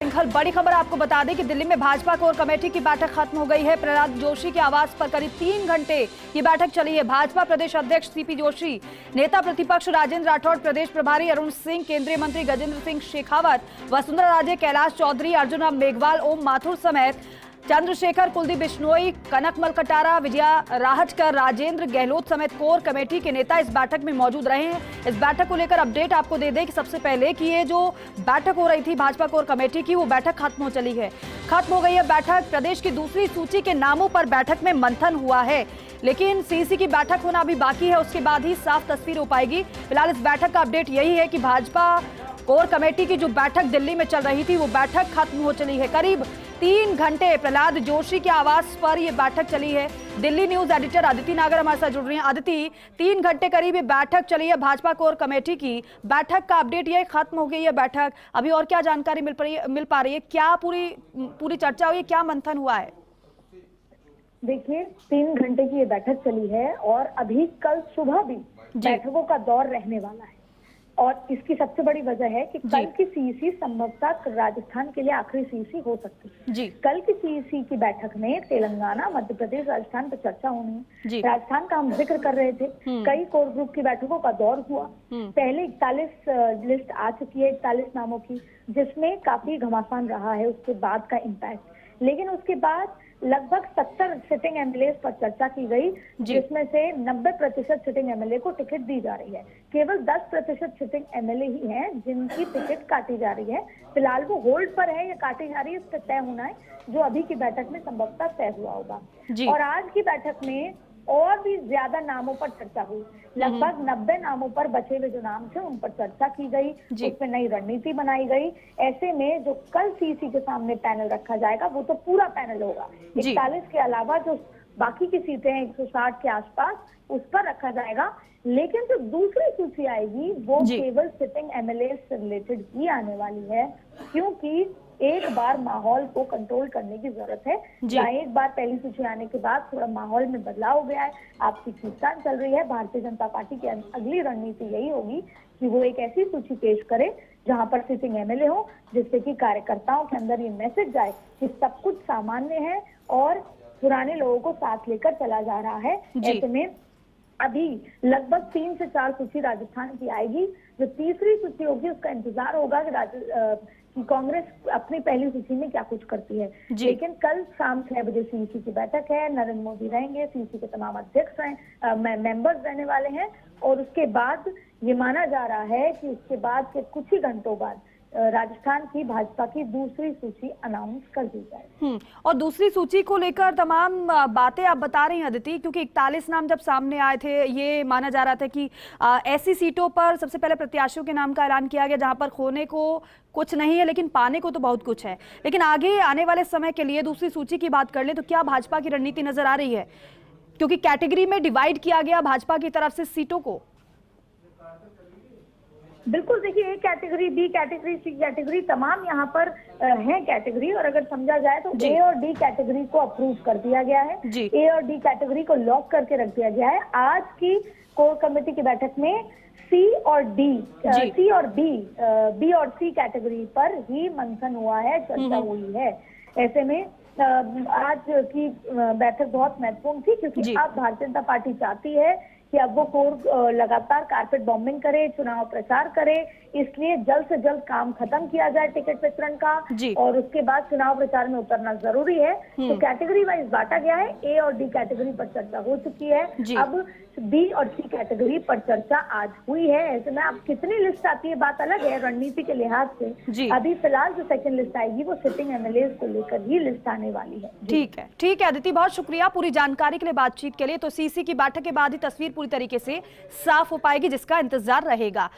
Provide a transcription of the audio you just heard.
बड़ी खबर आपको बता दें कि दिल्ली में भाजपा कोर कमेटी की बैठक खत्म हो गई है। प्रहलाद जोशी के आवास पर करीब 3 घंटे ये बैठक चली है। भाजपा प्रदेश अध्यक्ष सीपी जोशी, नेता प्रतिपक्ष राजेंद्र राठौड़, प्रदेश प्रभारी अरुण सिंह, केंद्रीय मंत्री गजेंद्र सिंह शेखावत, वसुंधरा राजे, कैलाश चौधरी, अर्जुन राम मेघवाल, ओम माथुर समेत चंद्रशेखर, कुलदीप बिश्नोई, कनकमल कटारा, विजया राहटकर, राजेंद्र गहलोत समेत कोर कमेटी के नेता इस बैठक में मौजूद रहे हैं। इस बैठक को लेकर अपडेट आपको दे दें कि सबसे पहले कि ये जो बैठक हो रही थी भाजपा कोर कमेटी की, वो बैठक खत्म हो गई है बैठक। प्रदेश की दूसरी सूची के नामों पर बैठक में मंथन हुआ है, लेकिन सीसी की बैठक होना अभी बाकी है, उसके बाद ही साफ तस्वीर हो पाएगी। फिलहाल इस बैठक का अपडेट यही है कि भाजपा कोर कमेटी की जो बैठक दिल्ली में चल रही थी वो बैठक खत्म हो चली है। करीब 3 घंटे प्रहलाद जोशी के आवास पर यह बैठक चली है। दिल्ली न्यूज एडिटर अदिति नागर हमारे साथ जुड़ रही हैं। अदिति, 3 घंटे करीब ये बैठक चली है भाजपा कोर कमेटी की। बैठक का अपडेट ये खत्म हो गई है बैठक, अभी और क्या जानकारी मिल पा रही है? क्या पूरी चर्चा हुई, क्या मंथन हुआ है? देखिए, 3 घंटे की ये बैठक चली है और अभी कल सुबह भी बैठकों का दौर रहने वाला है। और इसकी सबसे बड़ी वजह है कि कल की सीईसी संभवतः राजस्थान के लिए आखिरी सीईसी हो सकती है। जी। कल की सीईसी की बैठक में तेलंगाना, मध्य प्रदेश, राजस्थान पर चर्चा होनी है। राजस्थान का हम जिक्र कर रहे थे, कई कोर ग्रुप की बैठकों का दौर हुआ। पहले 41 लिस्ट आ चुकी है, 41 नामों की, जिसमें काफी घमासान रहा है उसके बाद का इम्पैक्ट। लेकिन उसके बाद लगभग 70 सिटिंग एमएलए पर चर्चा की गई, जिसमें से 90% सिटिंग एमएलए को टिकट दी जा रही है। केवल 10% सिटिंग एमएलए ही हैं जिनकी टिकट काटी जा रही है। फिलहाल वो होल्ड पर है या काटी जा रही है, इसका तय होना है, जो अभी की बैठक में संभवतः तय हुआ होगा। और आज की बैठक में और भी ज्यादा नामों पर चर्चा हुई। लगभग 90 नामों पर बचे हुए जो नाम थे उन पर चर्चा की गई, उसमें नई रणनीति बनाई गई। ऐसे में जो कल सीसी के सामने पैनल रखा जाएगा वो तो पूरा पैनल होगा। 41 के अलावा जो बाकी की सीटें हैं 160 के आसपास, उस पर रखा जाएगा। लेकिन जो दूसरी सूची आएगी वो केवल सिटिंग एमएलए से रिलेटेड ही आने वाली है, क्योंकि एक बार माहौल को कंट्रोल करने की जरूरत है। जहाँ एक बार पहली सूची आने के बाद थोड़ा माहौल में बदलाव हो गया है, आपसी खींचतान चल रही है। भारतीय जनता पार्टी की अगली रणनीति यही होगी कि वो एक ऐसी सूची पेश करे जहां पर सिटिंग एमएलए हो, जिससे कि कार्यकर्ताओं के अंदर ये मैसेज जाए कि सब कुछ सामान्य है और पुराने लोगों को साथ लेकर चला जा रहा है। ऐसे में अभी लगभग 3 से 4 सूची राजस्थान की आएगी। जो तीसरी सूची होगी उसका इंतजार होगा कि कांग्रेस अपनी पहली सूची में क्या कुछ करती है। लेकिन कल शाम 6 बजे सीईसी की बैठक है, नरेंद्र मोदी रहेंगे, सीईसी के तमाम अध्यक्ष मेंबर्स रहने वाले हैं। और उसके बाद ये माना जा रहा है कि उसके बाद के कुछ ही घंटों बाद राजस्थान की भाजपा की दूसरी सूची अनाउंस कर दी जाए। और दूसरी सूची को लेकर तमाम बातें आप बता रही हैं अदिति, क्योंकि 41 नाम जब सामने आए थे ये माना जा रहा था कि ऐसी सीटों पर सबसे पहले प्रत्याशियों के नाम का ऐलान किया गया जहां पर खोने को कुछ नहीं है लेकिन पाने को तो बहुत कुछ है। लेकिन आगे आने वाले समय के लिए दूसरी सूची की बात कर ले तो क्या भाजपा की रणनीति नजर आ रही है? क्योंकि कैटेगरी में डिवाइड किया गया भाजपा की तरफ से सीटों को। बिल्कुल, देखिए, A category, B category, C category, तमाम यहाँ पर है कैटेगरी। और अगर समझा जाए तो ए और डी कैटेगरी को अप्रूव कर दिया गया है। ए और डी कैटेगरी को लॉक करके रख दिया गया है। आज की कोर कमेटी की बैठक में सी और डी, सी और बी और सी कैटेगरी पर ही मंथन हुआ है, चर्चा हुई है। ऐसे में आज की बैठक बहुत महत्वपूर्ण थी, क्योंकि अब भारतीय जनता पार्टी चाहती है कि अब वो कोर लगातार कारपेट बॉम्बिंग करे, चुनाव प्रचार करे। इसलिए जल्द से जल्द काम खत्म किया जाए टिकट वितरण का, और उसके बाद चुनाव प्रचार में उतरना जरूरी है। तो कैटेगरी वाइज बांटा गया है। ए और डी कैटेगरी पर चर्चा हो चुकी है, अब बी और सी कैटेगरी पर चर्चा आज हुई है। ऐसे में अब कितनी लिस्ट आती है बात अलग है रणनीति के लिहाज से। अभी फिलहाल जो सेकंड लिस्ट आएगी वो सिटिंग एमएलए को लेकर ही लिस्ट आने वाली है। ठीक है अदिति, बहुत शुक्रिया पूरी जानकारी के लिए, बातचीत के लिए। तो सीसी की बैठक के बाद ही तस्वीर पूरी तरीके से साफ हो पाएगी, जिसका इंतजार रहेगा।